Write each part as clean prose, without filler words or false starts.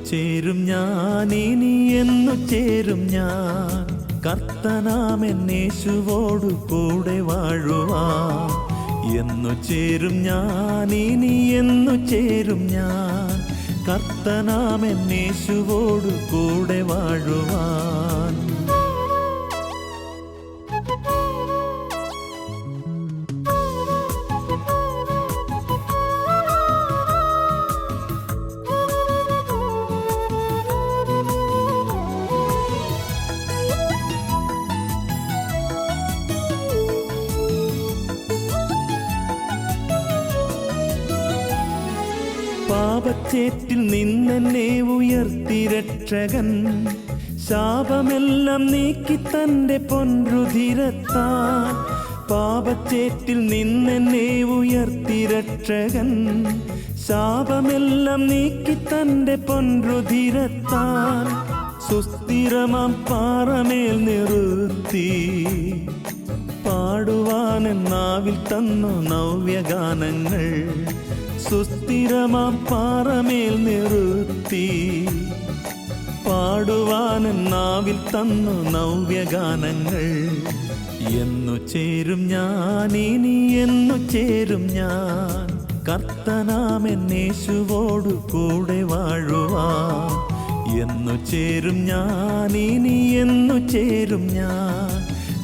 ചേരും ഞാൻ, ഇനി എന്നു ചേരും ഞാൻ, കർത്തനാമെന്നേശുവോടു കൂടെ വാഴുവാൻ. എന്നു ചേരും ഞാൻ, ഇനി എന്നു ചേരും ഞാൻ, കർത്തനാമെന്നേശുവോടു കൂടെ വാഴുവാൻ. പാപച്ചേറ്റിൽ നിന്നെന്നെ ഉയർത്തി രക്ഷകൻ, ശാപമെല്ലാം നീക്കി തന്റെ പൊൻരുധിരത്താൽ. പാപച്ചേറ്റിൽ നിന്നെന്നെ ഉയർത്തി രക്ഷകൻ, ശാപമെല്ലാം നീക്കി തന്റെ പൊൻരുധിരത്താൽ. സുസ്ഥിരമാം പാറമേൽ നിർത്തി പാടുവാനെന്നാവിൽ തന്നു നവ്യഗാനങ്ങൾ. സുസ്ഥിരമാം പാറമേൽ നിർത്തി പാടുവാനെന്നാവിൽ തന്നു നവ്യഗാനങ്ങൾ. എന്നു ചേരും ഞാൻ, ഇനി എന്നു ചേരും ഞാൻ, കർത്തനാമെന്നേശുവോടു കൂടെ വാഴുവാൻ. എന്നു ചേരും ഞാൻ, ഇനി എന്നു ചേരും ഞാൻ,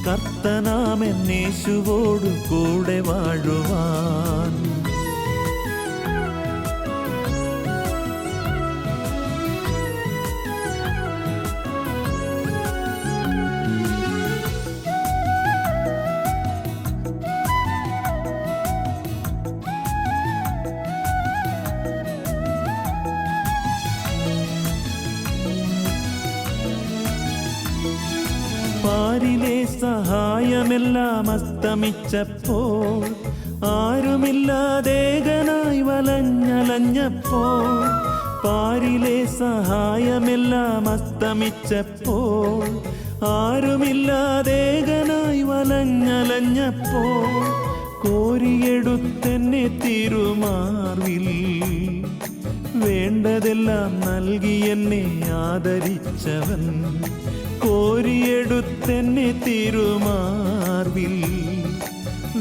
കർത്തനാമെന്നേശുവോടു കൂടെ വാഴുവാൻ. പാരിലെ സഹായമെല്ലാം അസ്തമിച്ചപ്പോൾ, ആരുമില്ലാതേകനായി വലഞ്ഞലഞ്ഞപ്പോൾ. പാരിലെ സഹായമെല്ലാം അസ്തമിച്ചപ്പോൾ, ആരുമില്ലാതേകനായി വലഞ്ഞലഞ്ഞപ്പോൾ. കോരിയെടുത്തെന്നെ തിരുമാർവിൽ വേണ്ടതെല്ലാം നൽകി എന്നെ ആദരിച്ചവൻ. കോരിയെടുത്തെന്നെ തിരുമാർവിൽ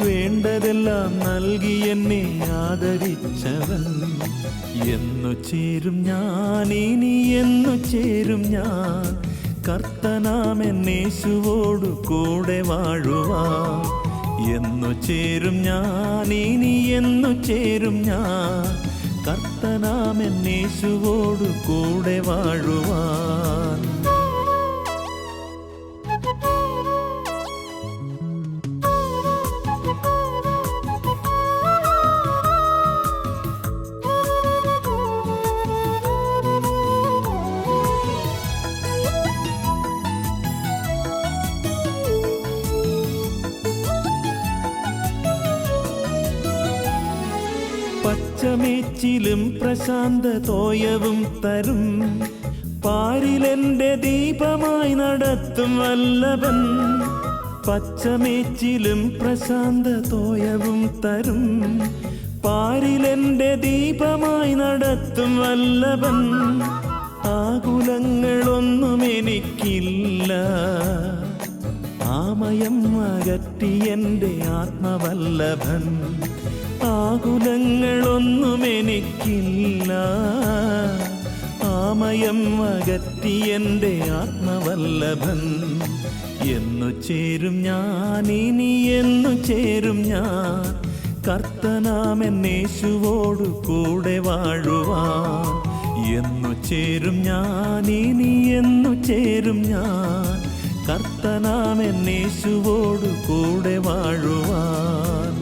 വേണ്ടതെല്ലാം നൽകി എന്നെ ആദരിച്ചവൻ. എന്നു ചേരും ഞാൻ, ഇനി എന്നു ചേരും ഞാൻ, കർത്തനാമെന്നേശുവോടു കൂടെ വാഴുവാൻ. എന്നു ചേരും ഞാൻ, ഇനി എന്നു ചേരും ഞാൻ, കർത്തനാമെന്നേശുവോടു കൂടെ വാഴുവാൻ. പച്ചമേച്ചിലും പ്രശാന്ത തോയവും തരും, പാരിലെന്റെ ദീപമായി നടത്തും വല്ലഭൻ. പച്ചമേച്ചിലും പ്രശാന്ത തോയവും തരും, പാരിലെന്റെ ദീപമായി നടത്തും വല്ലഭൻ. ആകുലങ്ങളൊന്നും എനിക്കില്ല, ആമയം അകറ്റി എൻ്റെ ആത്മവല്ലഭൻ. ആകുലങ്ങളൊന്നും എനിക്കില്ല, ആമയം അകറ്റി എൻ്റെ ആത്മവല്ലഭൻ. എന്നു ചേരും ഞാൻ, ഇനി എന്നു ചേരും ഞാൻ, കർത്തനാമെന്നേശുവോടു കൂടെ വാഴുവാൻ. എന്നു ചേരും ഞാൻ, ഇനി എന്നു ചേരും ഞാൻ, കർത്തനാമെന്നേശുവോടു കൂടെ വാഴുവാൻ.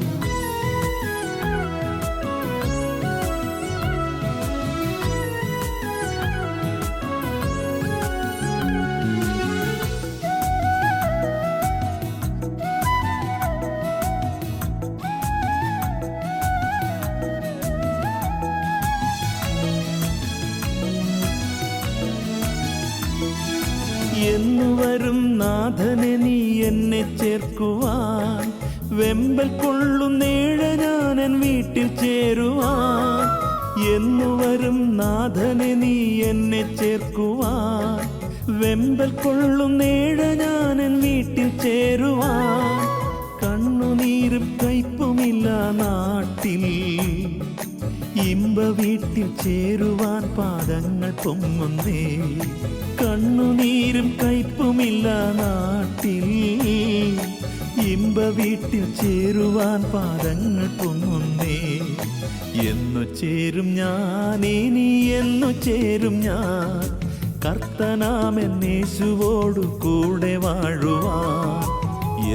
എന്നുവരും നാഥനെ നീ എന്നെ ചേർക്കുവാൻ, വെമ്പൽ കൊള്ളുന്നേഴ ഞാനൻ വീട്ടിൽ ചേരുവാൻ. എന്നു വരും നാഥനെ നീ എന്നെ ചേർക്കുവാൻ, വെമ്പൽ കൊള്ളുന്നേഴ ഞാനൻ വീട്ടിൽ ചേരുവാൻ. കണ്ണുനീരും കയ്പുമില്ല നാട്ടിൽ, ഇമ്പ വീട്ടിൽ ചേരുവാൻ പാദങ്ങൾ പൊങ്ങുന്നേ. കണ്ണുനീരും കയ്പുമില്ല നാട്ടിൽ, ഇമ്പ വീട്ടിൽ ചേരുവാൻ പാദങ്ങൾ പൊങ്ങുന്നേ. എന്നു ചേരും ഞാൻ, ഇനി എന്നു ചേരും ഞാൻ, കർത്തനാമെന്നേശുവോടു കൂടെ വാഴുവാൻ.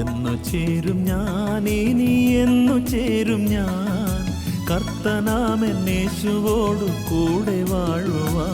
എന്നു ചേരും ഞാൻ, ഇനി എന്നു ചേരും ഞാൻ, കർത്തനാമെന്നേശുവോടു കൂടെ വാഴുവാൻ.